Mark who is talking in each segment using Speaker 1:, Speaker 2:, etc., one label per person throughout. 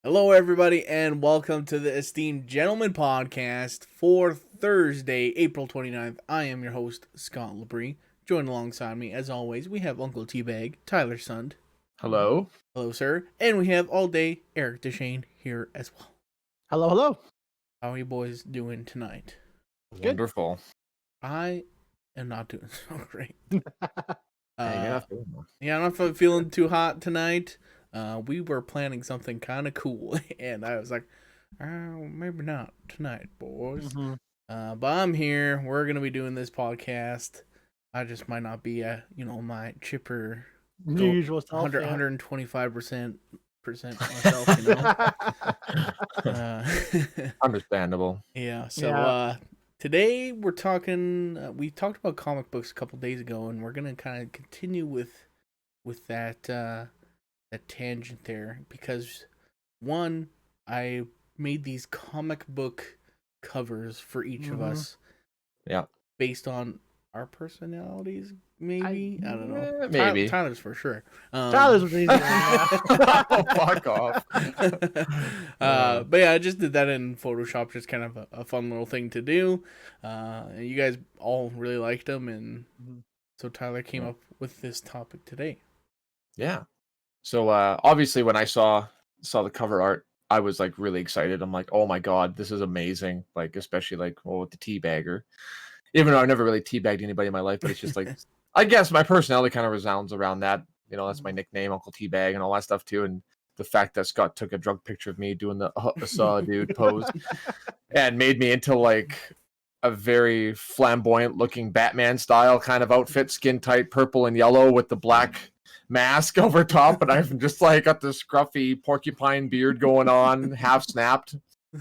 Speaker 1: Hello, everybody, and welcome to the Esteemed Gentleman podcast for Thursday, April 29th. I am your host, Scott Labrie. Joined alongside me, as always, we have Uncle Teabag, Tyler Sund.
Speaker 2: Hello.
Speaker 1: Hello, sir. And we have all day Eric DeShane here as well.
Speaker 3: Hello, hello.
Speaker 1: How are you boys doing tonight?
Speaker 3: Good.
Speaker 2: Wonderful.
Speaker 1: I am not doing so great.
Speaker 2: Yeah,
Speaker 1: I'm not feeling too hot tonight. We were planning something kind of cool, and I was like, maybe not tonight, boys.
Speaker 3: Mm-hmm.
Speaker 1: But I'm here. We're gonna be doing this podcast. I just might not be my chipper,
Speaker 3: Usual self,
Speaker 1: 125% myself, you know.
Speaker 2: Understandable.
Speaker 1: Yeah. So today we're talking. We talked about comic books a couple days ago, and we're gonna kind of continue with that tangent there because one, I made these comic book covers for each of us.
Speaker 2: Yeah.
Speaker 1: Based on our personalities, maybe? I don't know.
Speaker 2: Maybe.
Speaker 1: Tyler's for sure.
Speaker 3: Tyler's was easy.
Speaker 2: Oh, fuck off.
Speaker 1: But yeah, I just did that in Photoshop, just kind of a fun little thing to do. And you guys all really liked them, and so Tyler came up with this topic today.
Speaker 2: Yeah. So obviously when I saw the cover art, I was like really excited. I'm like, oh my god, this is amazing. Like especially like with the Teabagger. Even though I've never really teabagged anybody in my life, but it's just like I guess my personality kind of resounds around that. You know, that's my nickname, Uncle Teabag, and all that stuff too. And the fact that Scott took a drug picture of me doing the saw dude pose and made me into like a very flamboyant looking Batman style kind of outfit, skin tight purple and yellow with the black mask over top, and I've just like got this scruffy porcupine beard going on, half snapped,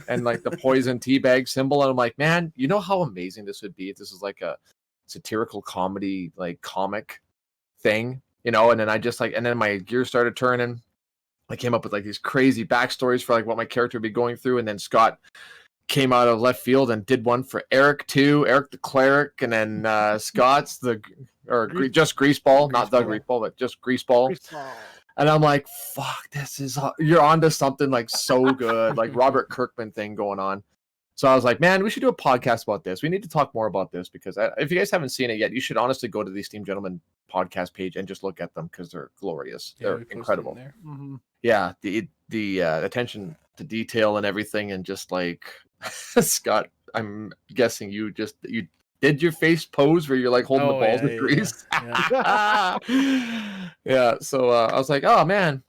Speaker 2: and like the poison tea bag symbol. And I'm like, man, you know how amazing this would be if this is like a satirical comedy, like comic thing, you know? And then I just like, and then my gears started turning. I came up with like these crazy backstories for like what my character would be going through, and then Scott came out of left field and did one for Eric too, Eric the Cleric, and then Scott's just Greaseball, not the Greaseball, but just Greaseball. And I'm like, fuck, you're onto something like so good, like Robert Kirkman thing going on. So I was like, man, we should do a podcast about this. We need to talk more about this because if you guys haven't seen it yet, you should honestly go to the Esteemed Gentleman podcast page and just look at them because they're glorious.
Speaker 1: Yeah,
Speaker 2: they're incredible.
Speaker 3: Mm-hmm.
Speaker 2: Yeah, the attention to detail and everything, and just like Scott, I'm guessing you did your face pose where you're like holding the balls with grease. Yeah. So I was like, oh man,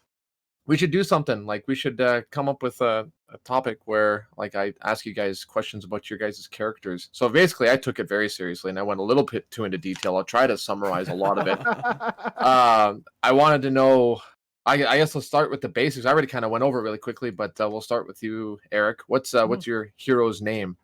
Speaker 2: we should do something. Like we should come up with a topic where like I ask you guys questions about your guys' characters. So basically, I took it very seriously and I went a little bit too into detail. I'll try to summarize a lot of it. I wanted to know. I guess let's start with the basics. I already kind of went over it really quickly, but we'll start with you, Eric. What's your hero's name?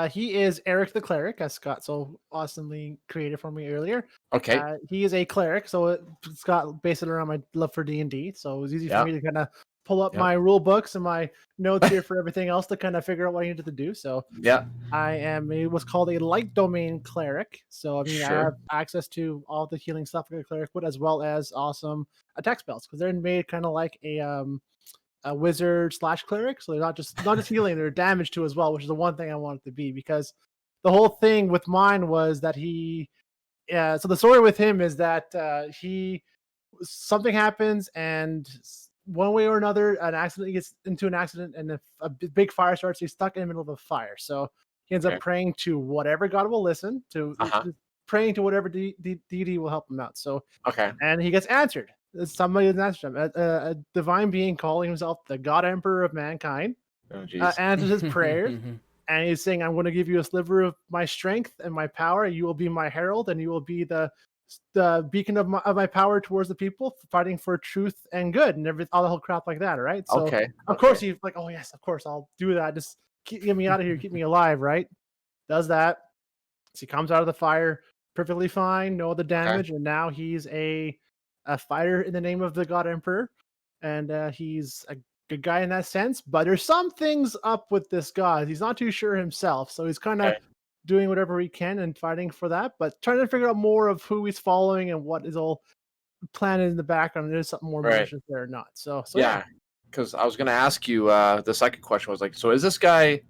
Speaker 3: He is Eric the Cleric, as Scott so awesomely created for me earlier.
Speaker 2: Okay.
Speaker 3: He is a cleric, so Scott based it around my love for D&D, so it was easy for me to kind of pull up my rule books and my notes here for everything else to kind of figure out what I needed to do. So I am what's called a light domain cleric. So I mean, I have access to all the healing stuff a cleric would, as well as awesome attack spells, because they're made kind of like a wizard / cleric, so they're not just healing, they're damage too as well, which is the one thing I want it to be, because the whole thing with mine was that so the story with him is that something happens, and one way or another he gets into an accident, and if a big fire starts, he's stuck in the middle of a fire. So he ends up praying to whatever God will listen to, praying to whatever deity will help him out. So and he gets answered. Somebody answers him. A divine being calling himself the God Emperor of mankind answers his prayers, and he's saying, "I'm going to give you a sliver of my strength and my power. You will be my herald, and you will be the beacon of my power towards the people, fighting for truth and good, and all the whole crap like that." Right? So of course he's like, "Oh yes, of course I'll do that. Just get me out of here, keep me alive." Right? Does that? So he comes out of the fire perfectly fine, no other damage, and now he's a fighter in the name of the God Emperor, and he's a good guy in that sense. But there's some things up with this guy. He's not too sure himself, so he's kind of doing whatever he can and fighting for that, but trying to figure out more of who he's following and what is all planted in the background. There's something more malicious there or not. So yeah.
Speaker 2: because I was gonna ask you. The second question was like, so is this guy,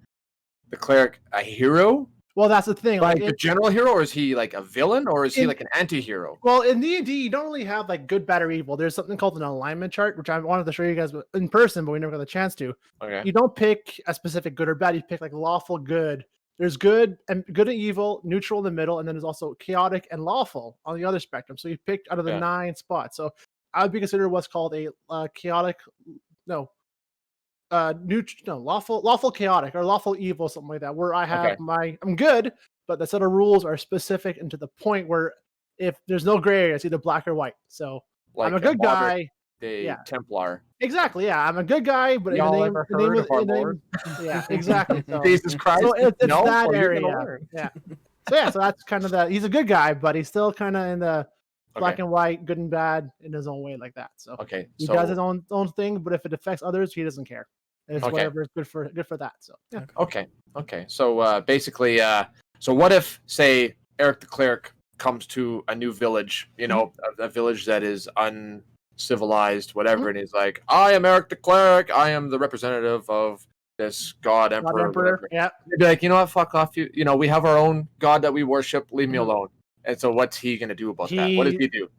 Speaker 2: the cleric, a hero?
Speaker 3: Well, that's the thing.
Speaker 2: Like a general hero, or is he like a villain, or is he like an anti-hero?
Speaker 3: Well, in D&D, you don't really have like good, bad, or evil. There's something called an alignment chart, which I wanted to show you guys in person, but we never got the chance to.
Speaker 2: Okay.
Speaker 3: You don't pick a specific good or bad. You pick like lawful good. There's good and evil, neutral in the middle, and then there's also chaotic and lawful on the other spectrum. So you picked out of the 9 spots. So I would be considered what's called a chaotic, lawful chaotic or lawful evil, something like that, where I have I'm good, but the set of rules are specific and to the point where if there's no gray area, it's either black or white. So like I'm a good guy.
Speaker 2: Templar.
Speaker 3: Exactly. Yeah, I'm a good guy, but
Speaker 2: Y'all ever heard of our Lord?
Speaker 3: Yeah, exactly. So,
Speaker 2: Jesus Christ.
Speaker 3: So it's
Speaker 2: no,
Speaker 3: that area. Yeah. So that's kind of he's a good guy, but he's still kind of in the black and white, good and bad in his own way, like that. So he does his own thing, but if it affects others, he doesn't care. It's whatever is good for that. So yeah.
Speaker 2: Okay. So basically, so what if, say, Eric the Cleric comes to a new village, a village that is uncivilized, whatever, and he's like, I am Eric the Cleric, I am the representative of this god emperor.
Speaker 3: Yeah.
Speaker 2: They'd be like, you know what, fuck off, we have our own god that we worship, leave me alone. And so what's he gonna do about that? What does he do?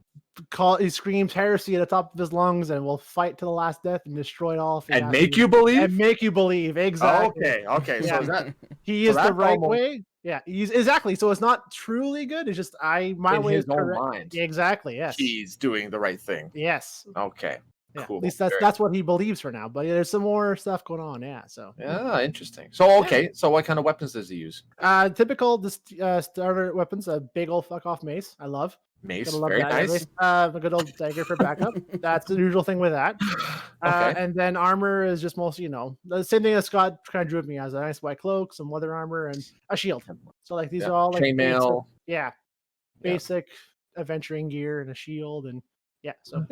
Speaker 3: He screams heresy at the top of his lungs and will fight to the last death and destroy it all.
Speaker 2: And make you believe?
Speaker 3: And make you believe, exactly.
Speaker 2: Okay.
Speaker 3: Yeah.
Speaker 2: So is that
Speaker 3: he is the right way? Yeah, he's exactly. So it's not truly good. It's just my way is correct. Mind. Exactly. Yes.
Speaker 2: He's doing the right thing.
Speaker 3: Yes.
Speaker 2: Okay.
Speaker 3: Yeah,
Speaker 2: cool.
Speaker 3: At least that's what he believes for now. But there's some more stuff going on. Yeah. So.
Speaker 2: Yeah, interesting. So So what kind of weapons does he use?
Speaker 3: Typical starter weapons. A big old fuck off mace. I love.
Speaker 2: Mace, very nice.
Speaker 3: A good old dagger for backup. That's the usual thing with that. And then armor is just mostly, the same thing that Scott kind of drew with me as a nice white cloak, some leather armor, and a shield. So like these are all like
Speaker 2: chainmail.
Speaker 3: Basic adventuring gear and a shield, and so.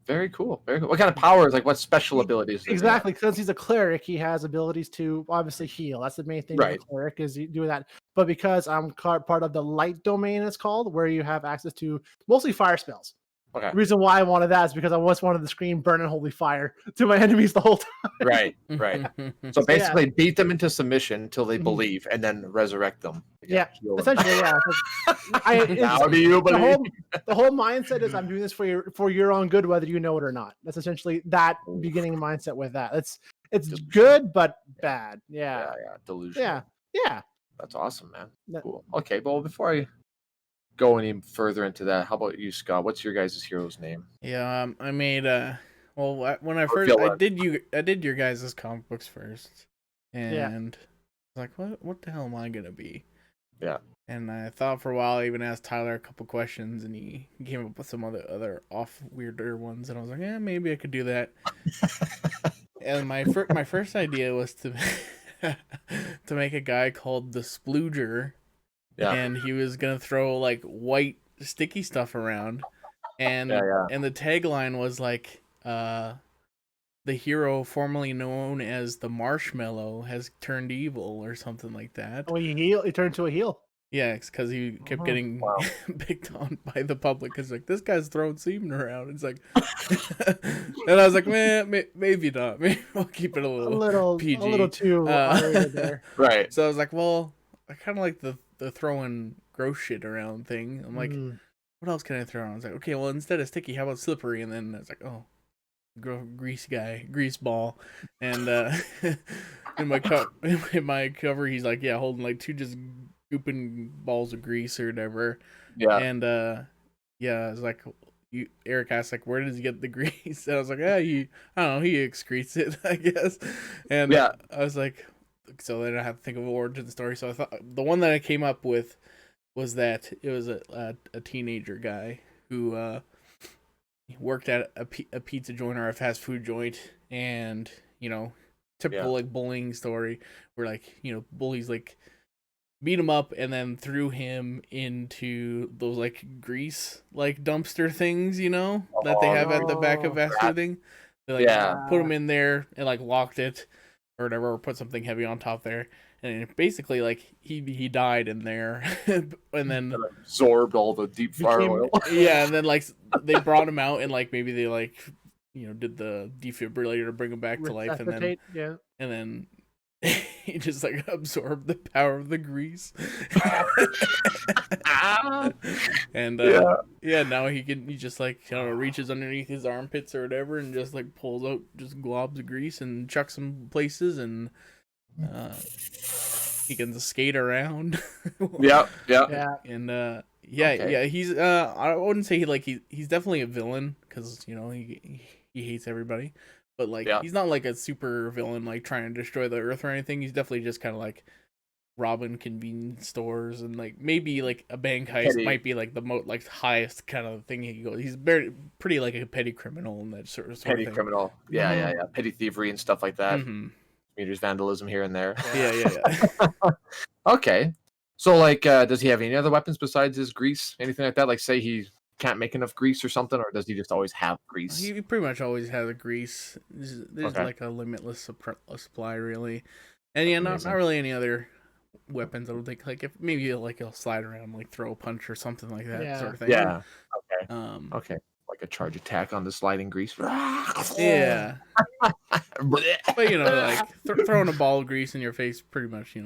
Speaker 2: Very cool. Very cool. What kind of powers? Like what special abilities?
Speaker 3: Exactly. Since he's a cleric, he has abilities to obviously heal. That's the main thing. Right. With a cleric is doing that. But because I'm part of the light domain, it's called, where you have access to mostly fire spells.
Speaker 2: Okay.
Speaker 3: The reason why I wanted that is because I once wanted to scream "burning holy fire" to my enemies the whole time.
Speaker 2: Right. So basically, beat them into submission until they believe, and then resurrect them.
Speaker 3: Essentially, yeah.
Speaker 2: How do you believe?
Speaker 3: The whole mindset is I'm doing this for your own good, whether you know it or not. That's essentially that beginning mindset with that. It's good but bad. Yeah.
Speaker 2: Delusional.
Speaker 3: Yeah.
Speaker 2: That's awesome, man. Cool. Okay, well, before I go any further into that, how about you, Scott? What's your guys' hero's name?
Speaker 1: Yeah, I made when I first I did your guys' comic books first, and I was like, what the hell am I gonna be?
Speaker 2: Yeah.
Speaker 1: And I thought for a while. I even asked Tyler a couple questions, and he came up with some other weirder ones, and I was like, yeah, maybe I could do that. And my first idea was to to make a guy called the Splooger. Yeah. And he was gonna throw like white sticky stuff around, and the tagline was like, the hero formerly known as the Marshmallow has turned evil or something like that.
Speaker 3: Oh, he turned to a heel.
Speaker 1: Yeah, it's because he kept getting picked on by the public. Because like this guy's throwing semen around. It's like, and I was like, man, maybe not. Maybe I'll keep it a little PG, a little too there.
Speaker 2: Right.
Speaker 1: So I was like, well, I kind of like the throwing gross shit around thing. I'm like, what else can I throw around? I was like, okay, well, instead of sticky, how about slippery? And then I was like, oh, Greaseball. And in my cover, he's like, holding like two just scooping balls of grease or whatever. Yeah. And I was like, Eric asked like, where does he get the grease? And I was like, I don't know, he excretes it, I guess. And I was like, so then I have to think of an origin story. So I thought the one that I came up with was that it was a teenager guy who worked at a pizza joint or a fast food joint, and typical like bullying story where like bullies like beat him up and then threw him into those like grease like dumpster things that they have at the back of fast food thing. They like put him in there and like locked it or whatever, or put something heavy on top there, and basically like he died in there. And then
Speaker 2: absorbed all the deep fryer oil.
Speaker 1: And then like they brought him out, and like maybe they like did the defibrillator to bring him back to life, and then he just like absorbed the power of the grease. And now he just like reaches underneath his armpits or whatever and just like pulls out just globs of grease and chucks them places, and he can skate around.
Speaker 2: Yeah.
Speaker 1: And he's I wouldn't say he's definitely a villain, because he hates everybody, but like he's not like a super villain like trying to destroy the earth or anything. He's definitely just kind of like robbing convenience stores, and like maybe like a bank heist might be like the most like highest kind of thing he goes. He's pretty like a petty criminal and that sort of
Speaker 2: petty
Speaker 1: thing.
Speaker 2: Criminal. Yeah. Petty thievery and stuff like that. Meters vandalism here and there.
Speaker 1: Yeah.
Speaker 2: Okay. So like does he have any other weapons besides his grease? Anything like that? Like say he can't make enough grease or something, or does he just always have grease?
Speaker 1: He pretty much always has a grease. There's like a limitless supply, really. And not really any other weapons. I don't think, like if maybe like he'll slide around, like throw a punch or something like that sort of thing.
Speaker 2: Yeah. Okay. Okay. Like a charge attack on the sliding grease.
Speaker 1: Yeah. But like throwing a ball of grease in your face, pretty much.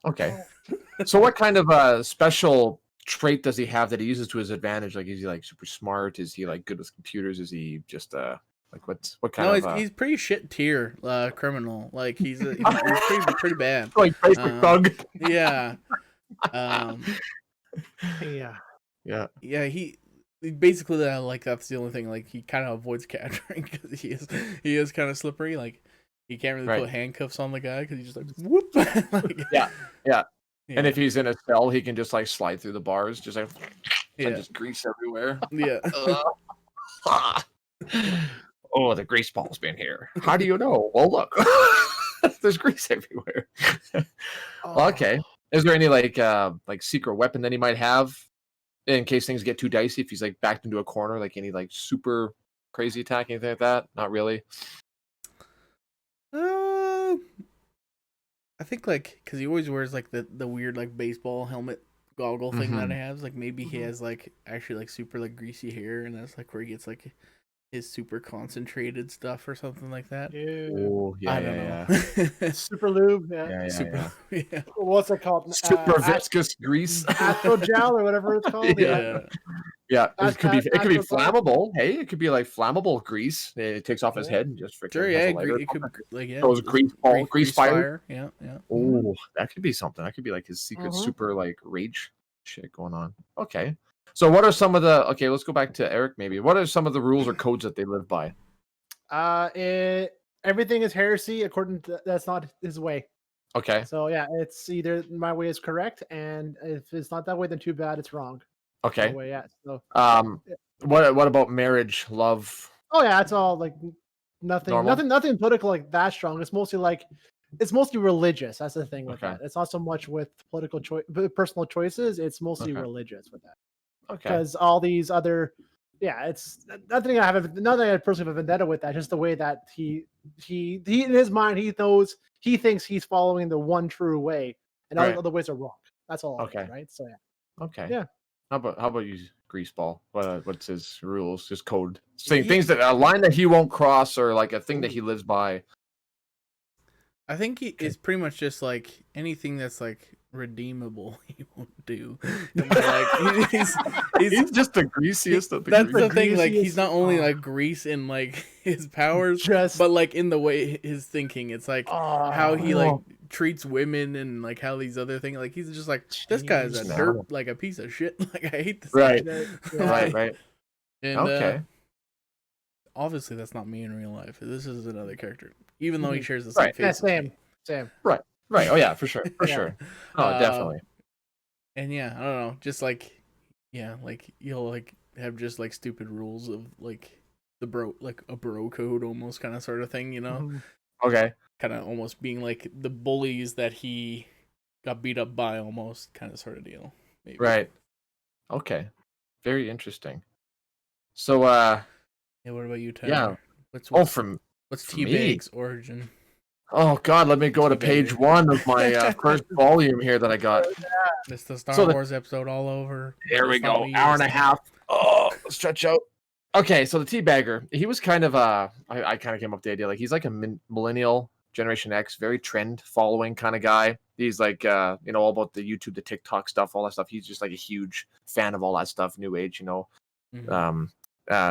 Speaker 2: Okay. So what kind of special trait does he have that he uses to his advantage? Like, is he like super smart? Is he like good with computers? Is he just like what kind of?
Speaker 1: He's pretty shit tier criminal. Like he's pretty bad.
Speaker 2: Like basic thug.
Speaker 1: Yeah. Yeah. He basically like that's the only thing. Like he kind of avoids capturing because he is kind of slippery. Like he can't really put handcuffs on the guy because he's just like whoop. Like,
Speaker 2: yeah. And if he's in a cell, he can just like slide through the bars, just like just grease everywhere.
Speaker 1: Yeah.
Speaker 2: Oh, the Greaseball's been here. How do you know? Well, look, there's grease everywhere. Okay. Is there any like secret weapon that he might have in case things get too dicey? If he's like backed into a corner, like any like super crazy attack, anything like that? Not really.
Speaker 1: I think like because he always wears like the weird like baseball helmet goggle thing that he has. Like maybe he has like actually like super like greasy hair, and that's like where he gets like his super concentrated stuff or something like that.
Speaker 2: Oh,
Speaker 1: I don't know.
Speaker 3: Super lube.
Speaker 1: Yeah.
Speaker 3: What's it called?
Speaker 2: Super viscous grease.
Speaker 3: Astrogel or whatever it's called.
Speaker 2: Yeah. It could be flammable. Hey, it could be like flammable grease. It takes off his head and just freaking.
Speaker 1: Sure, it could like
Speaker 2: those grease fire.
Speaker 1: Yeah.
Speaker 2: Oh, that could be something. That could be like his secret super like rage shit going on. Okay. So what are some of the let's go back to Eric maybe. What are some of the rules or codes that they live by?
Speaker 3: Everything is heresy according to that's not his way.
Speaker 2: Okay.
Speaker 3: So yeah, it's either my way is correct, and if it's not that way, then too bad, it's wrong.
Speaker 2: Okay.
Speaker 3: No way, yeah. So
Speaker 2: what about marriage, love?
Speaker 3: Oh yeah, it's all like nothing political like that strong. It's mostly religious. That's the thing with that. It's not so much with political personal choices. It's mostly religious with that.
Speaker 2: Okay.
Speaker 3: Because all these other, it's nothing. I personally have a vendetta with that. Just the way that he in his mind he thinks he's following the one true way, and all the other ways are wrong. That's all. Right. So yeah.
Speaker 2: Okay.
Speaker 3: Yeah.
Speaker 2: How about you, Greaseball? What's his rules? His code? Things that a line that he won't cross, or like a thing that he lives by.
Speaker 1: I think he is pretty much just like anything that's like redeemable he won't do. Like, he's
Speaker 2: just the greasiest of the
Speaker 1: that's the thing, like he's not only like grease in like his powers, but like in the way his thinking. It's like how he like treats women and like how these other things, like he's just like this guy's a dirt, like a piece of shit. Like I hate this guy.
Speaker 2: Right.
Speaker 1: And obviously that's not me in real life. This is another character, even though he shares the same face.
Speaker 3: Same.
Speaker 2: Right. Oh yeah, for sure. Sure. Oh, definitely.
Speaker 1: And I don't know, just like like you'll like have just like stupid rules of like a bro code almost kind of sort of thing,
Speaker 2: Okay.
Speaker 1: Kind of almost being like the bullies that he got beat up by, almost kind of sort of deal. Maybe.
Speaker 2: Right. Okay. Very interesting. So
Speaker 1: what about you, Tyler?
Speaker 2: Yeah.
Speaker 1: What's Teabagger's origin?
Speaker 2: Oh God, let me go to page 1 of my first volume here that I got.
Speaker 1: It's the Star Wars episode all over.
Speaker 2: There we go. Hour and a half. Oh, stretch out. Okay, so the Teabagger, he was kind of I kind of came up with the idea, like he's like a millennial, Generation X, very trend following kind of guy. He's like all about the YouTube, the TikTok stuff, all that stuff. He's just like a huge fan of all that stuff, new age,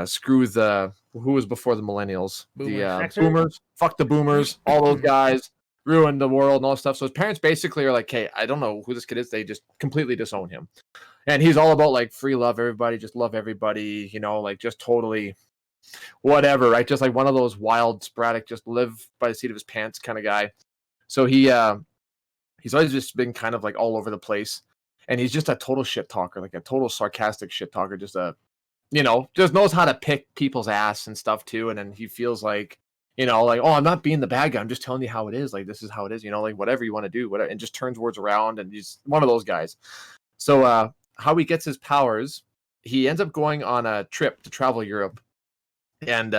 Speaker 2: screw the who was before the millennials, the boomers, fuck the boomers, all those guys ruined the world and all that stuff. So his parents basically are like, hey, I don't know who this kid is. They just completely disown him. And he's all about like free love, everybody, just love everybody, like just totally whatever, right? Just like one of those wild, sporadic, just live by the seat of his pants kind of guy. So he's always just been kind of like all over the place. And he's just a total shit talker, like a total sarcastic shit talker, just just knows how to pick people's ass and stuff too. And then he feels like, like, oh, I'm not being the bad guy. I'm just telling you how it is. Like, this is how it is, like whatever you want to do, whatever, and just turns words around. And he's one of those guys. So, how he gets his powers, he ends up going on a trip to travel Europe, and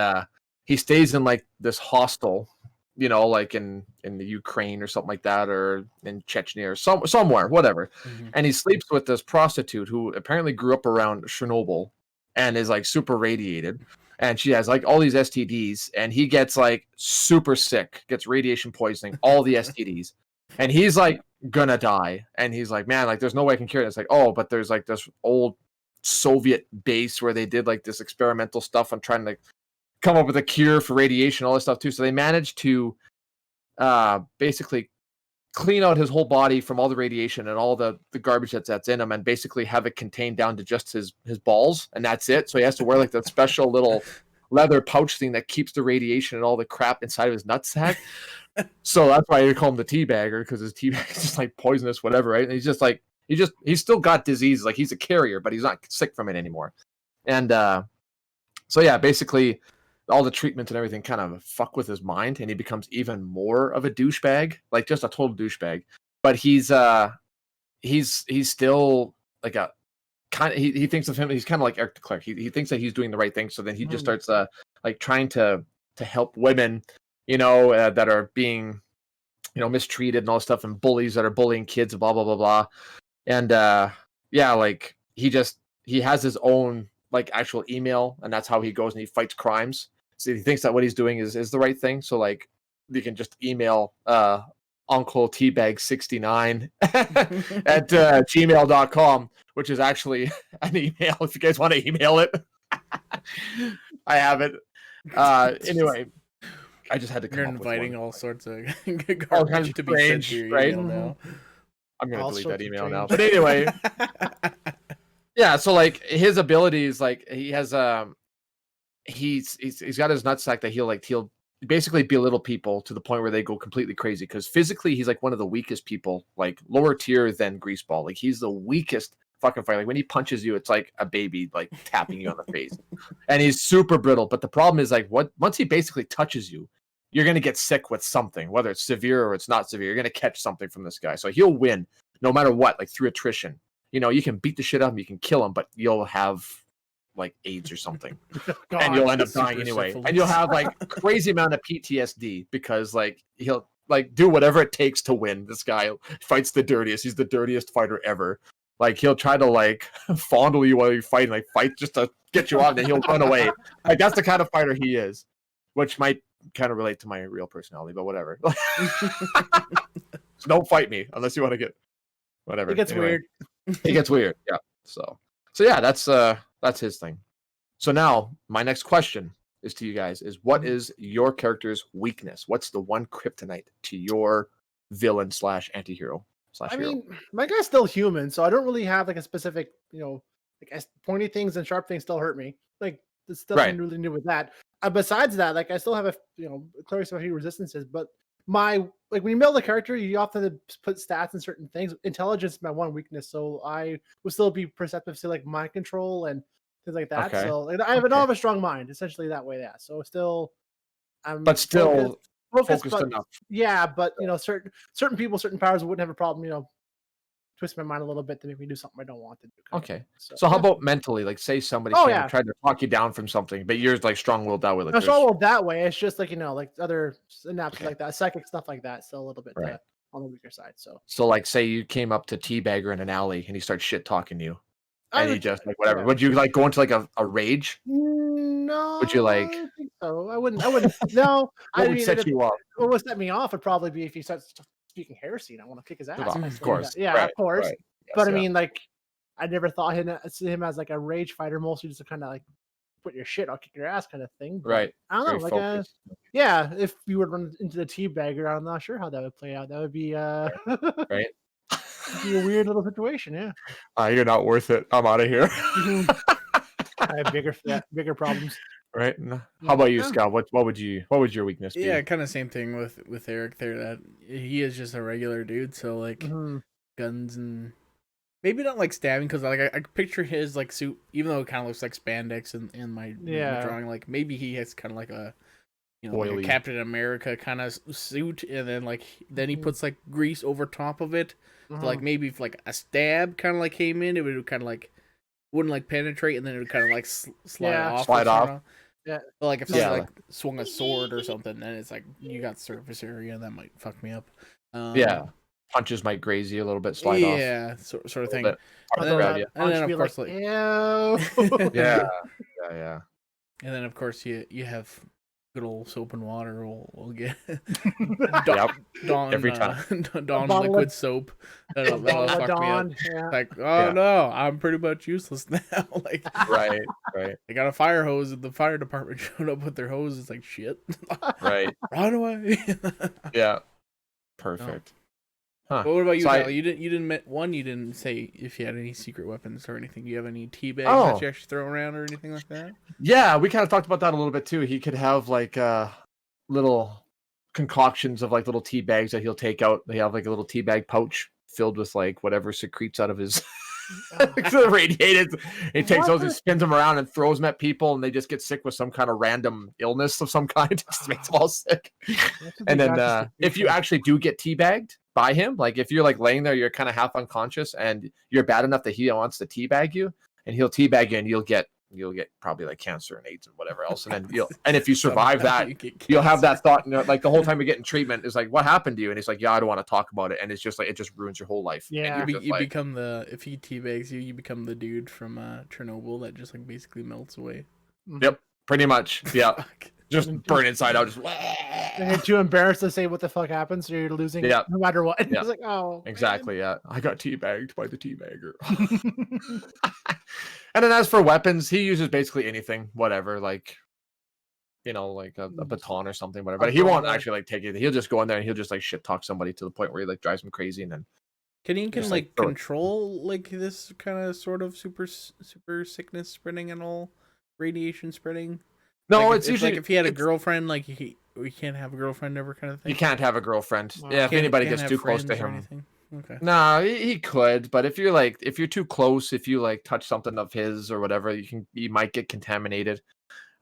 Speaker 2: he stays in like this hostel, like in the Ukraine or something like that, or in Chechnya or somewhere, whatever. And he sleeps with this prostitute who apparently grew up around Chernobyl and is like super radiated, and she has like all these STDs, and he gets like super sick, gets radiation poisoning, all the STDs, and he's like gonna die. And he's like, man, like there's no way I can cure it. It's like, oh, but there's like this old Soviet base where they did like this experimental stuff on trying to come up with a cure for radiation, all this stuff too. So they managed to basically clean out his whole body from all the radiation and all the garbage that's in him, and basically have it contained down to just his balls, and that's it. So he has to wear like that special little leather pouch thing that keeps the radiation and all the crap inside of his nutsack. So that's why they call him the Teabagger, because his teabag is just like poisonous, whatever, right? And he's just like he's still got disease, like he's a carrier, but he's not sick from it anymore. And so yeah, basically all the treatments and everything kind of fuck with his mind, and he becomes even more of a douchebag, like just a total douchebag. But he's still like a kind of, he thinks of him, he's kind of like Eric the Cleric. He thinks that he's doing the right thing, so then he just starts like trying to help women, that are being, mistreated and all this stuff, and bullies that are bullying kids, blah blah blah blah. And yeah, like he has his own like actual email, and that's how he goes and he fights crimes. So he thinks that what he's doing is the right thing. So like you can just email Uncle Teabag69 at gmail.com, which is actually an email if you guys want to email it. I have it. Anyway, I just had to come
Speaker 1: You're
Speaker 2: up
Speaker 1: inviting
Speaker 2: with
Speaker 1: all sorts of garbage to be sent to your email now.
Speaker 2: I'm going to delete that email now. But anyway, yeah, so like his abilities, like he has he's got his nutsack that he'll basically belittle people to the point where they go completely crazy, because physically he's like one of the weakest people, like lower tier than Greaseball. Like he's the weakest fucking fighter. Like when he punches you, it's like a baby like tapping you on the face. And he's super brittle. But the problem is like once he basically touches you, you're gonna get sick with something, whether it's severe or it's not severe. You're gonna catch something from this guy. So he'll win no matter what, like through attrition. You can beat the shit out of him, you can kill him, but you'll have like AIDS or something. God, and you'll end up dying anyway. Syphilis. And you'll have like crazy amount of PTSD, because like he'll like do whatever it takes to win. This guy fights the dirtiest. He's the dirtiest fighter ever. Like he'll try to like fondle you while you're fighting, like fight just to get you out, and then he'll run away. Like that's the kind of fighter he is, which might kind of relate to my real personality, but whatever. So don't fight me unless you want to get whatever.
Speaker 3: It gets weird.
Speaker 2: It gets weird. Yeah. So yeah, that's his thing. So now my next question is to you guys: is what is your character's weakness? What's the one kryptonite to your villain / antihero /
Speaker 3: I mean, my guy's still human, so I don't really have like a specific, like pointy things and sharp things still hurt me. Like there's nothing really new with that. Besides that, like I still have cleric resistances, but when you build a character, you often put stats in certain things. Intelligence is my one weakness, so I would still be perceptive to like mind control and things like that. Okay. So like, I have a strong mind, essentially that way. Yeah. So still,
Speaker 2: but still focused
Speaker 3: but,
Speaker 2: enough.
Speaker 3: Yeah, but certain people, certain powers wouldn't have a problem. Twist my mind a little bit to make me do something I don't want to do.
Speaker 2: Okay. So how about mentally? Like, say somebody tried to talk you down from something, but you're like strong-willed that way. Like,
Speaker 3: strong-willed that way. It's just like like other synapses like that, psychic stuff like that. Still a little bit on the weaker side. So
Speaker 2: like, say you came up to Teabagger in an alley and he starts shit talking you, and he just like whatever. Would you like go into like a rage?
Speaker 3: No,
Speaker 2: Would you
Speaker 3: I
Speaker 2: like?
Speaker 3: don't think so. I wouldn't. No,
Speaker 2: What would set you up?
Speaker 3: What would set me off would probably be if he starts speaking heresy, and I want to kick his ass.
Speaker 2: Of course,
Speaker 3: Yeah,
Speaker 2: right,
Speaker 3: of course.
Speaker 2: right. Yes,
Speaker 3: But I mean, like, I never thought him as like a rage fighter, mostly just to kind of like put your shit, I'll kick your ass kind of thing. But
Speaker 2: right.
Speaker 3: I don't know, like yeah, if you would run into the Teabagger, I'm not sure how that would play out. That would be
Speaker 2: right.
Speaker 3: Be a weird little situation, yeah.
Speaker 2: You're not worth it. I'm out of here.
Speaker 3: I have bigger problems.
Speaker 2: Right. How about you, Scott? What would your weakness be?
Speaker 1: Yeah, kind of same thing with Eric there. That he is just a regular dude. So like guns and maybe not like stabbing, because like I picture his like suit, even though it kind of looks like spandex in my drawing. Like maybe he has kind of like a like a Captain America kind of suit, and then he puts like grease over top of it. So like maybe if like a stab kind of like came in, it would kind of like wouldn't like penetrate, and then it would kind of like slide off. Yeah. But like if someone like swung a sword or something, then it's like you got surface area, and that might fuck me up.
Speaker 2: Punches might graze you a little bit, slide off.
Speaker 1: Yeah, sort of thing.
Speaker 2: And
Speaker 1: then of course,
Speaker 3: like,
Speaker 2: yeah.
Speaker 1: And then of course you have good old soap and water. We'll get Dawn
Speaker 2: every time.
Speaker 1: Dawn liquid soap. That'll fuck me up. Like, no, I'm pretty much useless now. Like,
Speaker 2: right.
Speaker 1: They got a fire hose, and the fire department showed up with their hose. It's like shit.
Speaker 2: Right.
Speaker 1: Run away.
Speaker 2: Yeah. Perfect.
Speaker 1: Huh. But what about you, Kyle? You didn't say if you had any secret weapons or anything. Do you have any tea bags that you actually throw around or anything like that?
Speaker 2: Yeah, we kind of talked about that a little bit too. He could have like little concoctions of like little tea bags that he'll take out. They have like a little tea bag pouch filled with like whatever secretes out of his radiated. He takes those and spins them around and throws them at people, and they just get sick with some kind of random illness of some kind. It just makes them all sick. And then if you actually do get teabagged by him, like if you're like laying there, you're kind of half unconscious, and you're bad enough that he wants to teabag you, and he'll teabag you, and you'll get probably like cancer and AIDS and whatever else, and then and if you survive that, you'll have that thought, like the whole time you're getting treatment is like, what happened to you? And he's like, I don't want to talk about it, and it's just like it just ruins your whole life.
Speaker 3: Yeah,
Speaker 1: you become if he teabags you become the dude from Chernobyl that just like basically melts away.
Speaker 2: Yep, pretty much. Yeah. Just burn inside out. Just
Speaker 3: you're too embarrassed to say what the fuck happened, so you're losing no matter what.
Speaker 2: Yeah.
Speaker 3: It's like, oh,
Speaker 2: exactly. Man. Yeah, I got teabagged by the teabagger. And then as for weapons, he uses basically anything, whatever, like like a baton or something, whatever. But he won't actually like take it. He'll just go in there and he'll just like shit talk somebody to the point where he like drives him crazy, and then
Speaker 1: can like control like this kind of sort of super sickness spreading and all radiation spreading.
Speaker 2: No,
Speaker 1: like
Speaker 2: it's usually
Speaker 1: like if he had a girlfriend, like we can't have a girlfriend ever kind of thing.
Speaker 2: You can't have a girlfriend. Yeah, if anybody gets too close to him.
Speaker 1: Okay.
Speaker 2: No, he could, but if you're too close, if you like touch something of his or whatever, you might get contaminated.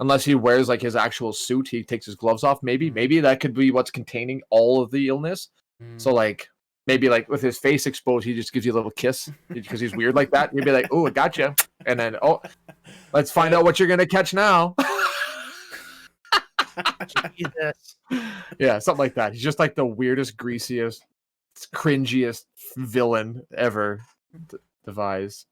Speaker 2: Unless he wears like his actual suit, he takes his gloves off. Maybe that could be what's containing all of the illness. So like maybe like with his face exposed, he just gives you a little kiss because he's weird like that. You'd be like, "Oh, I gotcha," and then let's find out what you're gonna catch now.
Speaker 3: Jesus.
Speaker 2: Yeah, something like that. He's just like the weirdest, greasiest, cringiest villain ever devised.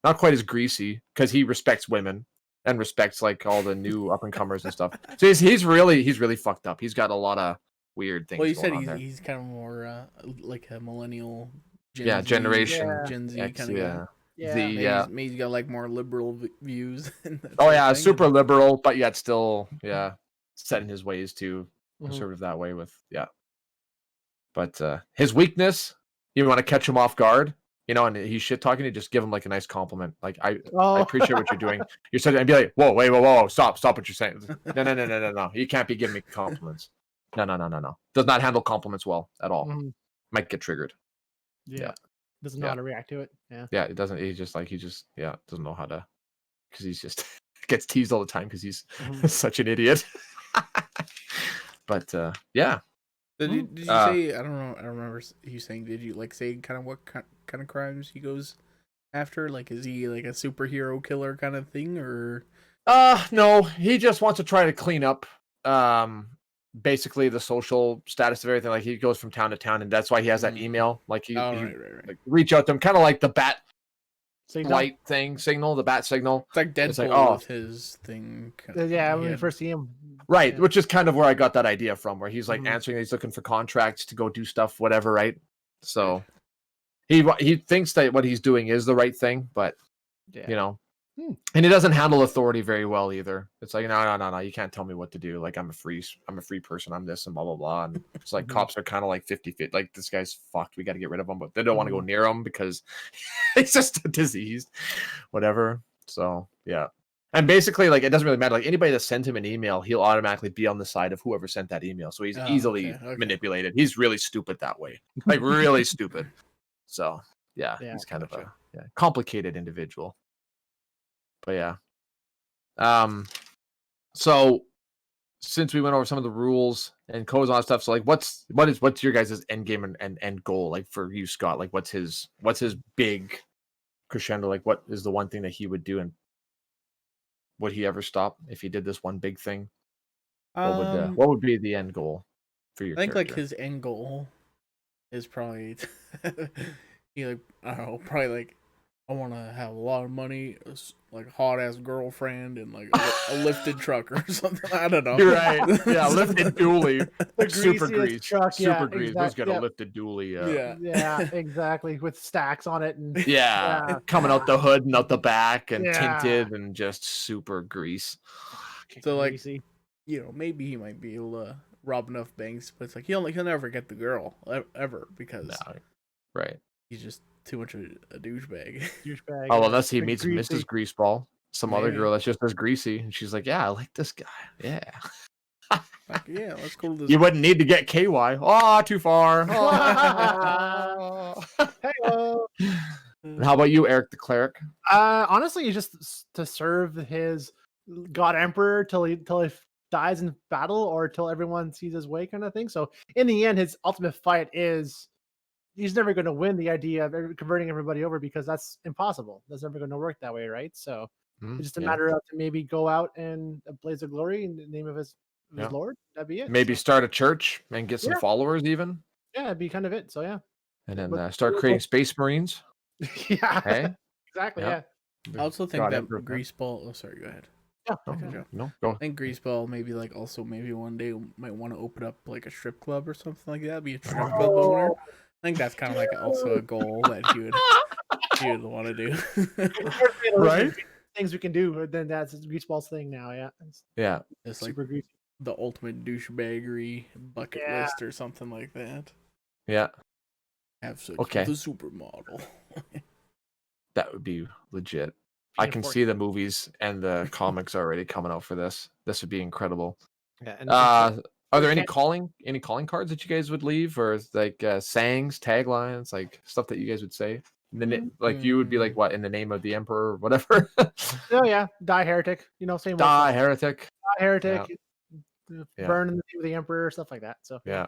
Speaker 2: Not quite as greasy because he respects women and respects like all the new up and comers and stuff. So he's really fucked up. He's got a lot of weird things.
Speaker 1: Well, you said he's kind of more like a millennial.
Speaker 2: Generation
Speaker 1: Gen Z
Speaker 2: X,
Speaker 1: kind of guy.
Speaker 3: Yeah.
Speaker 1: Maybe he's got like more liberal views.
Speaker 2: Super liberal, but yet still set in his ways too, conservative that way with But his weakness, you want to catch him off guard, and he's shit talking, you just give him like a nice compliment. Like I appreciate what you're doing. You're saying, and be like, whoa, stop what you're saying. No. You can't be giving me compliments. No. Does not handle compliments well at all. Might get triggered.
Speaker 3: Yeah. Doesn't know how to react to it.
Speaker 2: Yeah, it doesn't. He just doesn't know how to, because he's just gets teased all the time because he's such an idiot. But yeah.
Speaker 1: Did you say? I don't know. I don't remember you saying. Did you like say kind of what kind of crimes he goes after? Like, is he like a superhero killer kind of thing, or?
Speaker 2: No. He just wants to try to clean up. Basically the social status of everything. Like he goes from town to town, and that's why he has that email. Like he like reach out to them, kind of like the light thing, signal, the bat signal.
Speaker 1: It's like Deadpool
Speaker 2: it's like,
Speaker 1: with his thing.
Speaker 3: Yeah, when we first see him.
Speaker 2: Right,
Speaker 3: yeah.
Speaker 2: which is kind of where I got that idea from, where he's like answering, he's looking for contracts to go do stuff, whatever, right? So he thinks that what he's doing is the right thing, but you know, and he doesn't handle authority very well either. It's like, no, you can't tell me what to do. Like I'm a free person. I'm this and blah blah blah. And it's like cops are kind of like 50-50. Like this guy's fucked. We got to get rid of him, but they don't want to go near him because it's just a disease, whatever. So yeah. And basically, like, it doesn't really matter. Like, anybody that sent him an email, he'll automatically be on the side of whoever sent that email. So he's easily manipulated. He's really stupid that way. Like, really stupid. So, yeah, he's kind of a complicated individual. But, yeah. So, since we went over some of the rules and codes and all that stuff, so, like, what's your guys' end game and end goal? Like, for you, Scott? Like, what's his big crescendo? Like, what is the one thing that he would do, and would he ever stop if he did this one big thing? What would be the end goal for your character?
Speaker 1: Like his end goal is probably he like I don't know, probably like I want to have a lot of money, like a hot ass girlfriend, and like a lifted truck or something. I don't know.
Speaker 2: You're right. Yeah, lifted dually, super grease,
Speaker 3: truck.
Speaker 2: Super grease. Who's got a lifted dually?
Speaker 3: Yeah, exactly. With stacks on it and
Speaker 2: coming out the hood and out the back and tinted and just super grease.
Speaker 1: So like, maybe he might be able to rob enough banks, but it's like he'll never get the girl ever because he's just too much of a douchebag.
Speaker 2: Oh, unless he meets Mrs. Greaseball, some other girl that's just as greasy, and she's like, "Yeah, I like this guy. Yeah,
Speaker 1: like, let's go to this."
Speaker 2: You wouldn't need to get KY. Oh, too far.
Speaker 3: Hello.
Speaker 2: How about you, Eric the Cleric?
Speaker 3: Honestly, just to serve his God Emperor till he dies in battle or till everyone sees his way, kind of thing. So in the end, his ultimate fight is he's never going to win the idea of converting everybody over because that's impossible. That's never going to work that way, right? So it's just a matter of to maybe go out and blaze of glory in the name of his Lord. That'd be it.
Speaker 2: Maybe start a church and get some followers, even.
Speaker 3: Yeah, that'd be kind of it. So
Speaker 2: and then start creating Space Marines.
Speaker 3: Exactly. Yeah.
Speaker 1: I also think that Greaseball. Oh, sorry. Go ahead.
Speaker 2: No, go.
Speaker 1: I think Greaseball maybe maybe one day might want to open up like a strip club or something like that. Be a strip club owner. I think that's kind of like also a goal that he would want to do.
Speaker 3: Right? Things we can do. Then that's Greaseball's thing now. Yeah.
Speaker 1: It's like the ultimate douchebaggery bucket list or something like that.
Speaker 2: Yeah.
Speaker 1: Have sex with the supermodel.
Speaker 2: That would be legit. I can see the movies and the comics already coming out for this. This would be incredible. Yeah. Are there any calling cards that you guys would leave, or like sayings, taglines, like stuff that you guys would say? Like you would be like, what, in the name of the Emperor or whatever?
Speaker 3: Die heretic. Same.
Speaker 2: Die heretic.
Speaker 3: Die heretic. Burn in the name of the Emperor, stuff like that. So yeah.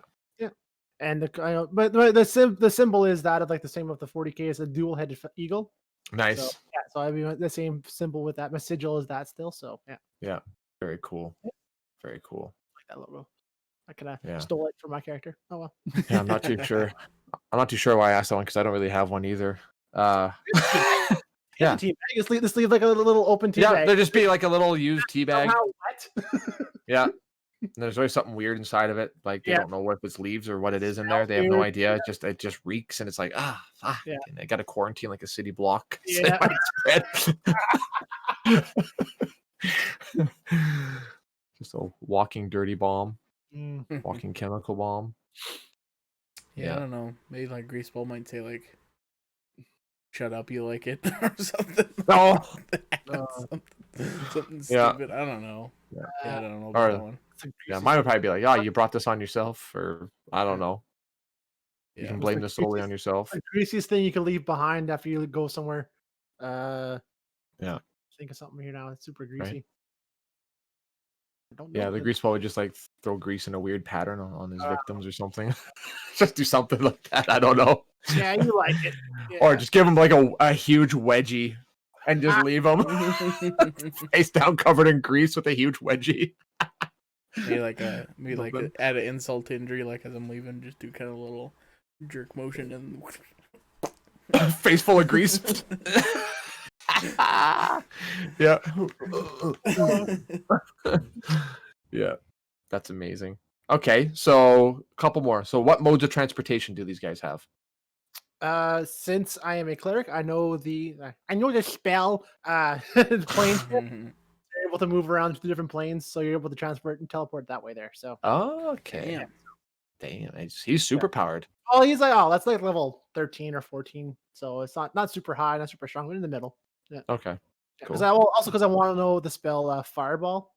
Speaker 3: And the symbol is that of like the same with the 40K is a dual-headed eagle.
Speaker 2: Nice.
Speaker 3: So I mean the same symbol with that. My sigil is that still. So
Speaker 2: yeah. Very cool. Very cool.
Speaker 3: I like that logo. I kind of stole it from my character. Oh well.
Speaker 2: Yeah, I'm not too sure. I'm not too sure why I asked that one because I don't really have one either.
Speaker 3: Tea bag. Just leave like a little open tea bag.
Speaker 2: Yeah, there'd just be like a little used tea bag.
Speaker 3: What?
Speaker 2: Yeah. And there's always something weird inside of it. Like they don't know what it's leaves or what it is in there. They have no idea. It just reeks, and it's like and I got to quarantine like a city block.
Speaker 3: Yeah.
Speaker 2: Just a walking dirty bomb, walking chemical bomb.
Speaker 1: Yeah, I don't know. Maybe like Greaseball might say like, "Shut up, you like it," or something. Something stupid. I don't know. I don't know about that one.
Speaker 2: Yeah, mine would probably be like, you brought this on yourself, or I don't know. You can blame this solely on yourself.
Speaker 3: The greasiest thing you can leave behind after you go somewhere. Think of something here now. It's super greasy. Right? I don't know.
Speaker 2: Yeah, the Greaseball would just like throw grease in a weird pattern on his victims or something. Just do something like that. I don't know.
Speaker 3: Yeah, you like it. Yeah.
Speaker 2: Or just give him like a huge wedgie and just leave him face down covered in grease with a huge wedgie.
Speaker 1: Maybe add an insult to injury, like as I'm leaving, just do kind of a little jerk motion and
Speaker 2: face full of grease. Yeah. Yeah. That's amazing. Okay, so a couple more. So what modes of transportation do these guys have?
Speaker 3: Since I am a cleric, I know the spell. The plane ship. You're able to move around to different planes, so you're able to transport and teleport that way there. So.
Speaker 2: Okay. Damn. He's super powered.
Speaker 3: Oh, that's like level 13 or 14. So it's not super high, not super strong, but in the middle. Yeah.
Speaker 2: Okay.
Speaker 3: Because
Speaker 2: Cool.
Speaker 3: I want to know the spell Fireball.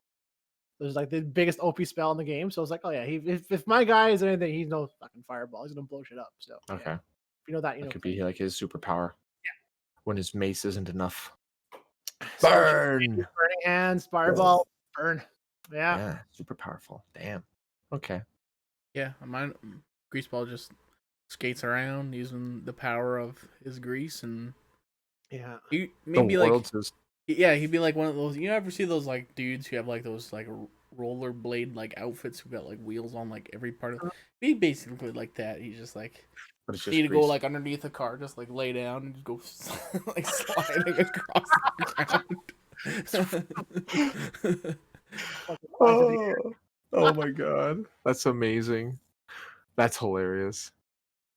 Speaker 3: It was like the biggest OP spell in the game. So I was like, oh yeah, if my guy is anything, he's no fucking Fireball. He's gonna blow shit up. So
Speaker 2: Okay.
Speaker 3: yeah. If you know that, you
Speaker 2: That
Speaker 3: know.
Speaker 2: could be like his superpower.
Speaker 3: Yeah.
Speaker 2: When his mace isn't enough.
Speaker 3: So
Speaker 2: Burn.
Speaker 3: burning hands, Fireball, burn. Yeah.
Speaker 2: Yeah. Super powerful. Damn. Okay.
Speaker 1: Yeah, Greaseball just skates around using the power of his grease, and
Speaker 3: Yeah.
Speaker 1: he maybe
Speaker 2: the
Speaker 1: like
Speaker 2: world's his...
Speaker 1: yeah, he'd be like one of those. You ever see those like dudes who have like those like rollerblade like outfits who got like wheels on like every part of? He basically like that. He's just like
Speaker 2: But it's just
Speaker 1: need to
Speaker 2: grease.
Speaker 1: go like underneath a car, just like lay down and just go like sliding across the ground.
Speaker 2: Oh my god. That's amazing. That's hilarious.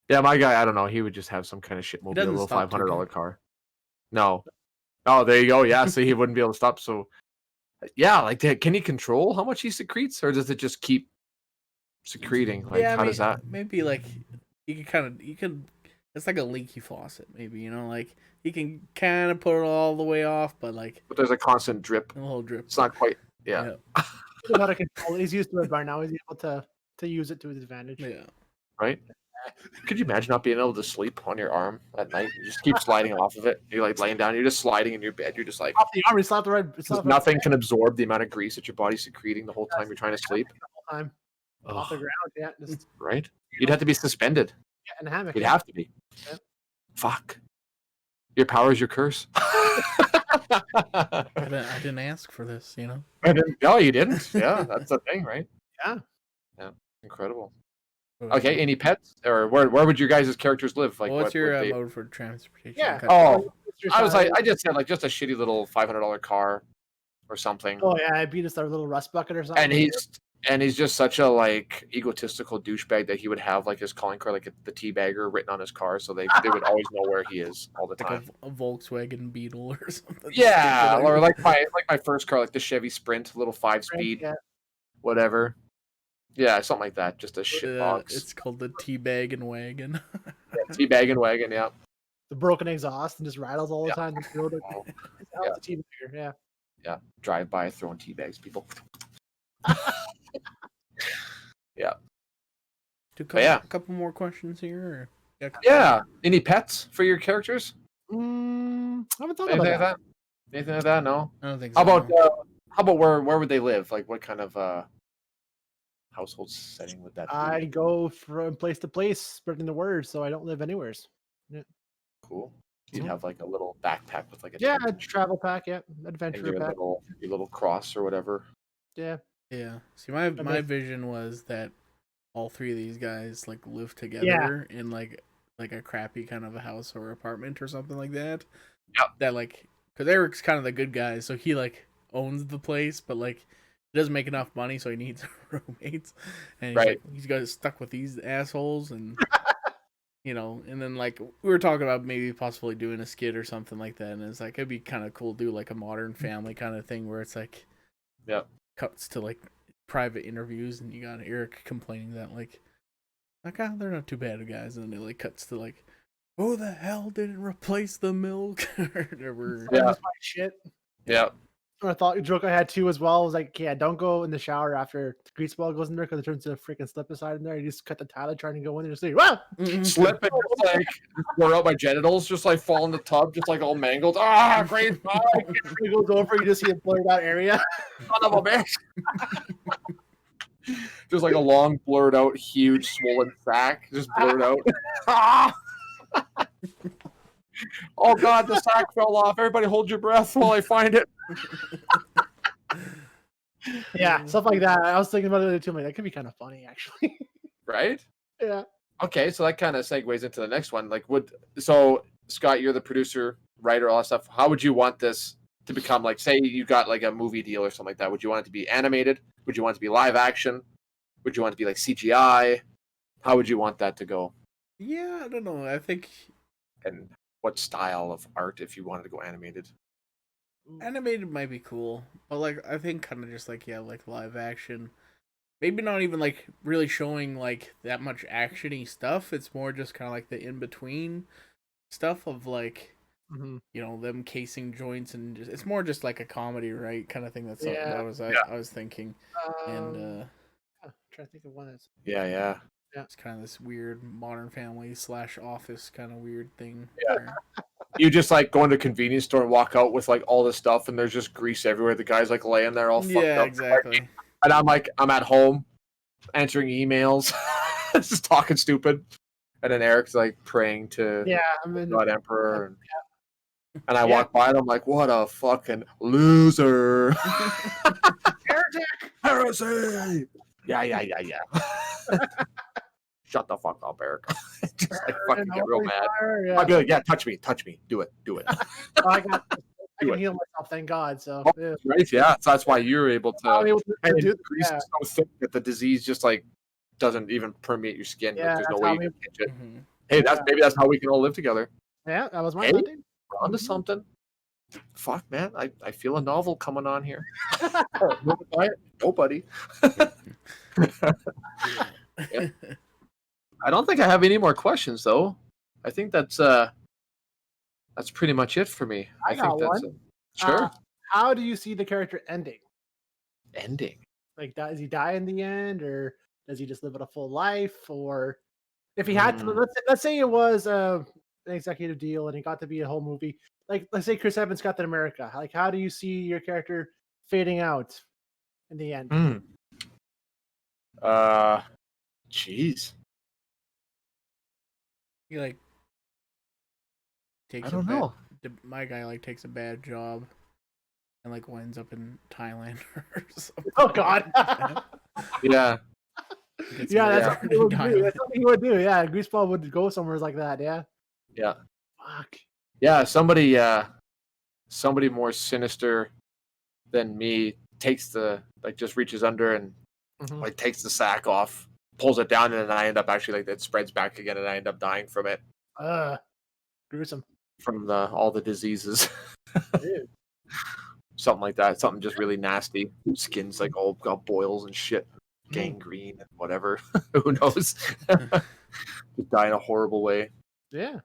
Speaker 2: Yeah, my guy, I don't know. He would just have some kind of shitmobile,
Speaker 1: doesn't
Speaker 2: little
Speaker 1: stop too
Speaker 2: $500
Speaker 1: good.
Speaker 2: car. No. Oh, there you go. Yeah, so he wouldn't be able to stop. So, yeah, like, can he control how much he secretes, or does it just keep secreting? Like,
Speaker 1: Yeah,
Speaker 2: how does that?
Speaker 1: maybe like you can. It's like a leaky faucet, maybe like you can kind of put it all the way off, but like
Speaker 2: But there's a constant drip.
Speaker 1: a little drip.
Speaker 2: It's not quite. Yeah.
Speaker 3: He's how to control it. He's used to it by now. He's able to use it to his advantage.
Speaker 1: Yeah.
Speaker 2: Right. Could you imagine not being able to sleep on your arm at night? You just keep sliding off of it. You're like laying down. You're just sliding in your bed. You're just like
Speaker 3: off the arm. He slapped the right.
Speaker 2: nothing can absorb the amount of grease that your body's secreting the whole time you're trying to sleep.
Speaker 3: The whole time. Off the ground. Yeah. Just
Speaker 2: Right. You'd have to be suspended.
Speaker 3: in a hammock.
Speaker 2: You'd have to be.
Speaker 3: Yeah.
Speaker 2: Fuck. Your power is your curse.
Speaker 1: I didn't ask for this,
Speaker 2: I didn't. No, you didn't. Yeah, that's the thing, right?
Speaker 3: Yeah.
Speaker 2: Yeah. Incredible. Okay, any pets, or where would your guys' characters live? Like,
Speaker 1: what's your mode for transportation?
Speaker 3: Yeah.
Speaker 2: Oh, I just said like just a shitty little $500 car, or something.
Speaker 3: Oh yeah, I beat us our little rust bucket or something.
Speaker 2: And he's just such a like egotistical douchebag that he would have like his calling card, like the Teabagger, written on his car, so they would always know where he is all the time.
Speaker 1: Like a Volkswagen Beetle or something.
Speaker 2: Yeah, or like my first car, like the Chevy Sprint, little 5-speed, whatever. Yeah, something like that. Just a shit box.
Speaker 1: It's called the Teabagger wagon.
Speaker 2: Teabagger wagon, yeah.
Speaker 3: The broken exhaust and just rattles all the time.
Speaker 2: Yeah.
Speaker 3: The Teabagger, yeah.
Speaker 2: Yeah, drive by throwing tea bags, people. Yeah.
Speaker 1: A couple more questions here. Or...
Speaker 2: Yeah. Any pets for your characters?
Speaker 3: I haven't thought
Speaker 2: Anything
Speaker 3: about that.
Speaker 2: Anything like that? No.
Speaker 1: I don't think so.
Speaker 2: How about where would they live? Like, what kind of household setting would that be?
Speaker 3: I go from place to place, spreading the word, so I don't live anywhere. Yeah.
Speaker 2: Cool. You'd have like a little backpack with like a
Speaker 3: tent. Travel pack, adventure pack,
Speaker 2: your little cross or whatever.
Speaker 3: Yeah.
Speaker 1: See, my vision was that all three of these guys like live together in like a crappy kind of a house or apartment or something like that.
Speaker 2: Yep.
Speaker 1: That like, because Eric's kind of the good guy, so he like owns the place, but like he doesn't make enough money, so he needs roommates, and he's got stuck with these assholes, and and then like we were talking about maybe possibly doing a skit or something like that, and it's like it'd be kind of cool to do like a Modern Family kind of thing where it's like, cuts to like private interviews, and you got Eric complaining that like they're not too bad guys, and then it like cuts to like, who the hell didn't replace the milk?
Speaker 3: Shit.
Speaker 2: Yeah.
Speaker 3: I thought the joke I had too as well was like, don't go in the shower after the Greaseball goes in there because it turns into a freaking slip aside in there. You just cut the tile trying to go in there and say, "Wow!"
Speaker 2: Slip and just like pour out my genitals, just like fall in the tub, just like all mangled. Ah, great!
Speaker 3: He goes over, you just see a blurred out area.
Speaker 2: Son of a bitch! Just like a long, blurred out, huge, swollen sack, just blurred out. Oh God, the sack fell off. Everybody hold your breath while I find it.
Speaker 3: Yeah, stuff like that. I was thinking about it too. Like, that could be kind of funny, actually.
Speaker 2: Right?
Speaker 3: Yeah.
Speaker 2: Okay, so that kind of segues into the next one. Like, so Scott, you're the producer, writer, all that stuff. How would you want this to become? Like, say you got like a movie deal or something like that. Would you want it to be animated? Would you want it to be live action? Would you want it to be like CGI? How would you want that to go?
Speaker 1: Yeah, I don't know. I think.
Speaker 2: And what style of art if you wanted to go animated?
Speaker 1: Animated might be cool, but like I think kind of just like like live action. Maybe not even like really showing like that much actiony stuff. It's more just kind of like the in between stuff of like them casing joints and it's more just like a comedy, right? Kind of thing. That's what I was thinking. And
Speaker 3: I'm trying to think of one that's
Speaker 2: yeah.
Speaker 1: It's kind of this weird Modern Family / Office kind of weird thing.
Speaker 2: Yeah. You just like go into a convenience store and walk out with like all this stuff, and there's just grease everywhere. The guy's like laying there all fucked up.
Speaker 1: Yeah, exactly.
Speaker 2: And I'm at home answering emails, just talking stupid, and then Eric's like praying to God Emperor, and I walk by and I'm like, what a fucking loser, heresy. Yeah. Shut the fuck up, Eric. Just like fucking get real mad. I'd be like, yeah, touch me, do it.
Speaker 3: I can heal myself, thank God. So
Speaker 2: right, yeah. So that's why you're able to.
Speaker 3: And
Speaker 2: grease is so thick that the disease just like doesn't even permeate your skin.
Speaker 3: Yeah,
Speaker 2: like, there's no way you can catch it.
Speaker 1: Mm-hmm.
Speaker 2: Hey, maybe that's how we can all live together.
Speaker 3: Yeah, that was my
Speaker 2: thing. We're onto something. Fuck, man, I feel a novel coming on here. Nobody. Yeah. I don't think I have any more questions, though. I think that's pretty much it for me.
Speaker 3: I think that's
Speaker 2: one. Sure.
Speaker 3: How do you see the character ending?
Speaker 2: Like,
Speaker 3: does he die in the end, or does he just live a full life? Or if he had to, let's say it was an executive deal and it got to be a whole movie. Like, let's say Chris Evans got to America. Like, how do you see your character fading out in the end?
Speaker 2: Jeez.
Speaker 1: He like takes.
Speaker 2: I don't know.
Speaker 1: My guy like takes a bad job and like winds up in Thailand or something.
Speaker 3: Oh God.
Speaker 2: Yeah.
Speaker 3: That's what he would do. That's what he would do. Yeah, Greaseball would go somewhere like that. Yeah.
Speaker 2: Yeah.
Speaker 3: Fuck.
Speaker 2: Yeah. Somebody more sinister than me takes just reaches under and like takes the sack off, pulls it down, and then I end up actually like it spreads back again, and I end up dying from it.
Speaker 3: Gruesome.
Speaker 2: From all the diseases. Something like that. Something just really nasty. Skin's like all got boils and shit. Gangrene and whatever. Who knows? Just die in a horrible way.
Speaker 3: Yeah.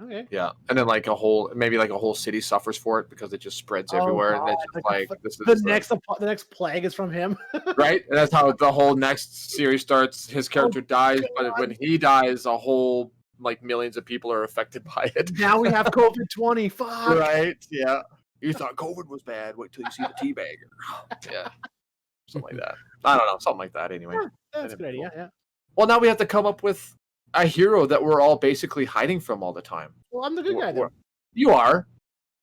Speaker 3: Okay.
Speaker 2: Yeah. And then like a whole city suffers for it because it just spreads everywhere.
Speaker 3: God.
Speaker 2: And it's just like this is
Speaker 3: the next plague is from him.
Speaker 2: Right? And that's how the whole next series starts. His character dies, but when he dies, a whole like millions of people are affected by it.
Speaker 3: Now we have COVID-20. Fuck.
Speaker 2: Right? Yeah. You thought COVID was bad. Wait till you see the Teabagger. Yeah. Something like that. I don't know. Something like that anyway.
Speaker 3: Yeah, that's a good idea. Yeah.
Speaker 2: Well, now we have to come up with a hero that we're all basically hiding from all the time.
Speaker 3: Well, I'm the good guy, though.
Speaker 2: You are,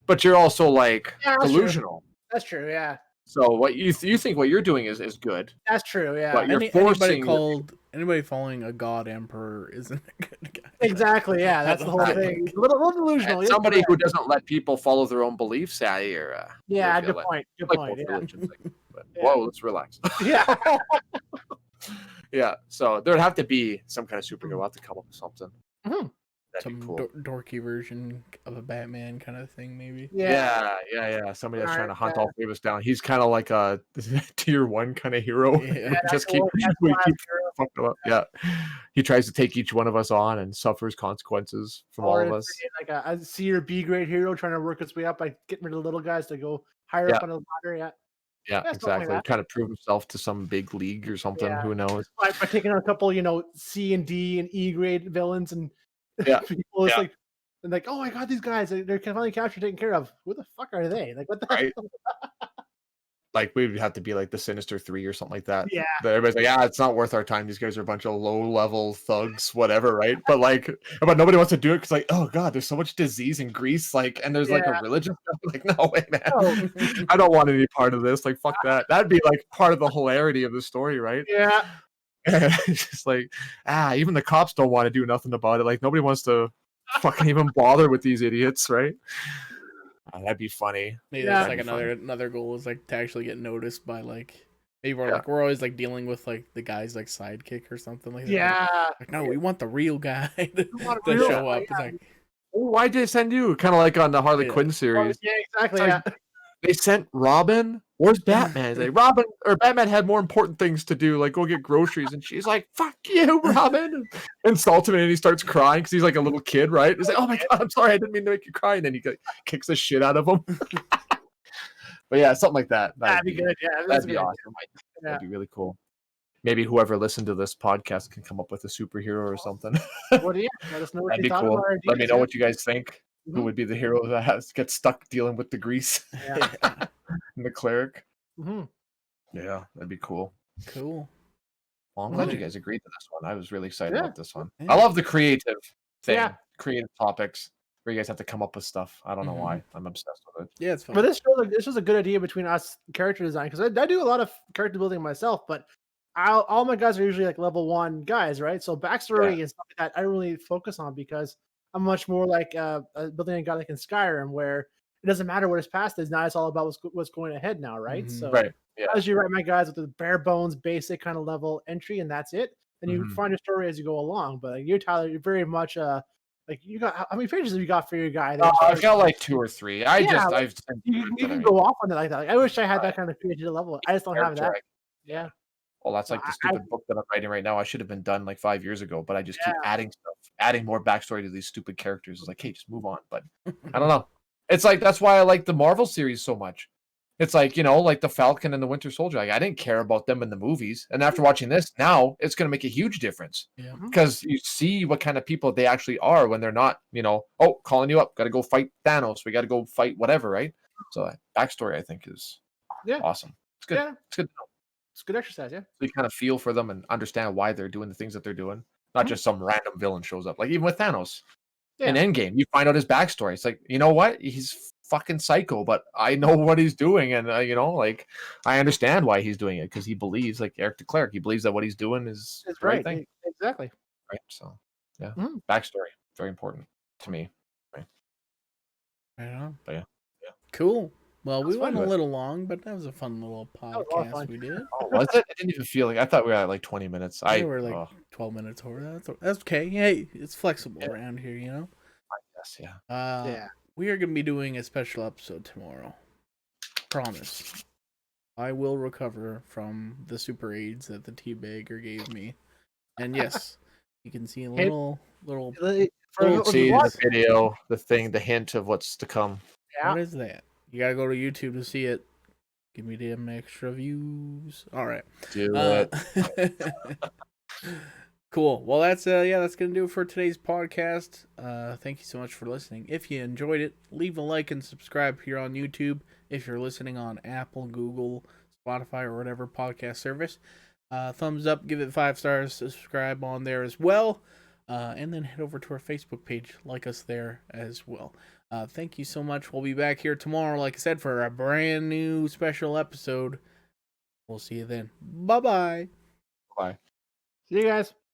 Speaker 2: but you're also like delusional.
Speaker 3: True. That's true, yeah.
Speaker 2: So what you think what you're doing is good.
Speaker 3: That's true, yeah.
Speaker 2: But you're forcing
Speaker 1: anybody following a god emperor isn't a good guy.
Speaker 3: Exactly, yeah. That's the whole thing. A little delusional.
Speaker 2: And somebody who doesn't let people follow their own beliefs.
Speaker 3: Yeah, good point. Good point. Yeah.
Speaker 2: But, whoa, let's relax.
Speaker 3: Yeah.
Speaker 2: Yeah. So there'd have to be some kind of superhero. We'll have to come up with something.
Speaker 3: Mm-hmm.
Speaker 1: Some dorky version of a Batman kind of thing, maybe.
Speaker 2: Yeah. Somebody that's trying to hunt all three of us down. He's kind of like a tier 1 kind of hero.
Speaker 1: Yeah.
Speaker 2: Just keep fucking up. Yeah. He tries to take each one of us on and suffers consequences from all of us.
Speaker 3: Like a C or B grade hero trying to work his way up by getting rid of little guys to go higher up on the ladder. Yeah.
Speaker 2: Yeah, exactly. Trying to prove himself to some big league or something. Yeah. Who knows?
Speaker 3: By taking on a couple, C and D and E grade villains and people like, oh my God, these guys, they're finally captured, taken care of. Who the fuck are they? Like, what the hell?
Speaker 2: Like, we would have to be like the Sinister 3 or something like that.
Speaker 3: Yeah.
Speaker 2: But everybody's like, it's not worth our time. These guys are a bunch of low-level thugs, whatever, right? But nobody wants to do it because, like, oh God, there's so much disease in Greece, like, and the's like a religion. Like, no way, man. No. I don't want any part of this. Like, fuck that. That'd be like part of the hilarity of the story, right?
Speaker 3: Yeah.
Speaker 2: It's just like, even the cops don't want to do nothing about it. Like, nobody wants to fucking even bother with these idiots, right? That'd be funny.
Speaker 1: Maybe that's like another goal is like to actually get noticed by like maybe we're always like dealing with like the guy's like sidekick or something like that.
Speaker 3: Yeah.
Speaker 1: Like, no, we want the real guy to show up. It's like,
Speaker 2: oh, why'd they send you? Kind of like on the Harley Quinn series.
Speaker 3: Yeah, exactly.
Speaker 2: Like, they sent Robin. Where's Batman? It's like Robin or Batman had more important things to do, like go get groceries. And she's like, "Fuck you, Robin!" And insults him, and he starts crying because he's like a little kid, right? He's like, "Oh my god, I'm sorry, I didn't mean to make you cry." And then he kicks the shit out of him. But yeah, something like that.
Speaker 3: That'd be good. Yeah,
Speaker 2: that'd be awesome. That'd be really cool. Maybe whoever listened to this podcast can come up with a superhero or something.
Speaker 3: Well, yeah, let us know what
Speaker 2: that'd be cool. Let me know what you guys think. Mm-hmm. Who would be the hero that gets stuck dealing with the grease?
Speaker 3: Yeah.
Speaker 2: And the cleric.
Speaker 3: Mm-hmm.
Speaker 2: Yeah, that'd be cool.
Speaker 1: Cool.
Speaker 2: Well, I'm glad you guys agreed to this one. I was really excited about this one. Yeah. I love the creative thing, creative topics where you guys have to come up with stuff. I don't know why. I'm obsessed with it.
Speaker 1: Yeah, it's fun.
Speaker 3: But this was a good idea between us character design because I do a lot of character building myself, but all my guys are usually like level 1 guys, right? So backstory and stuff like that I don't really focus on because I'm much more like building a guy like in Skyrim where it doesn't matter what his past is. Now it's all about what's going ahead now, right? So as you write my guys with the bare bones, basic kind of level entry, and that's it. Then you find your story as you go along. But like you, Tyler, you're very much like you got how many pages have you got for your guy?
Speaker 2: I've got like 2 or 3.
Speaker 3: You can go off on it like that. Like, I wish I had that kind of creative level. I just don't have that. Yeah.
Speaker 2: Well, that's like the stupid book that I'm writing right now. I should have been done like 5 years ago, but I just keep adding stuff, adding more backstory to these stupid characters. It's like, hey, just move on. But I don't know. It's like that's why I like the Marvel series so much. It's like, like the Falcon and the Winter Soldier. Like I didn't care about them in the movies, and after watching this, now it's going to make a huge difference because you see what kind of people they actually are when they're not, calling you up, got to go fight Thanos, we got to go fight whatever, right? So backstory, I think, is awesome. It's good.
Speaker 3: Yeah.
Speaker 2: It's good to know.
Speaker 3: It's good exercise, yeah.
Speaker 2: So you kind of feel for them and understand why they're doing the things that they're doing. Not just some random villain shows up. Like even with Thanos in Endgame, you find out his backstory. It's like, you know what? He's fucking psycho, but I know what he's doing, and like I understand why he's doing it because he believes, like Eric the Cleric, he believes that what he's doing is the right thing.
Speaker 3: Exactly.
Speaker 2: Right. So backstory very important to me. Right.
Speaker 1: Yeah.
Speaker 2: But yeah.
Speaker 1: Cool. Well, we went a little long, but that was a fun little podcast we did.
Speaker 2: Oh, was it? I didn't even feel like I thought we were at like 20 minutes.
Speaker 1: We were like 12 minutes over. That's okay. Hey, it's flexible around here,
Speaker 2: I guess, yeah.
Speaker 1: We are going to be doing a special episode tomorrow. Promise. I will recover from the super AIDS that the Teabagger gave me. And yes, you can see a little
Speaker 2: see the video, the hint of what's to come.
Speaker 1: Yeah. What is that? You gotta go to YouTube to see it. Give me them extra views. All right.
Speaker 2: Do it.
Speaker 1: Cool. Well, that's gonna do it for today's podcast. Thank you so much for listening. If you enjoyed it, leave a like and subscribe here on YouTube. If you're listening on Apple, Google, Spotify, or whatever podcast service, thumbs up, give it 5 stars, subscribe on there as well, and then head over to our Facebook page, like us there as well. Thank you so much. We'll be back here tomorrow, like I said, for a brand new special episode. We'll see you then. Bye-bye.
Speaker 2: Bye.
Speaker 3: See you guys.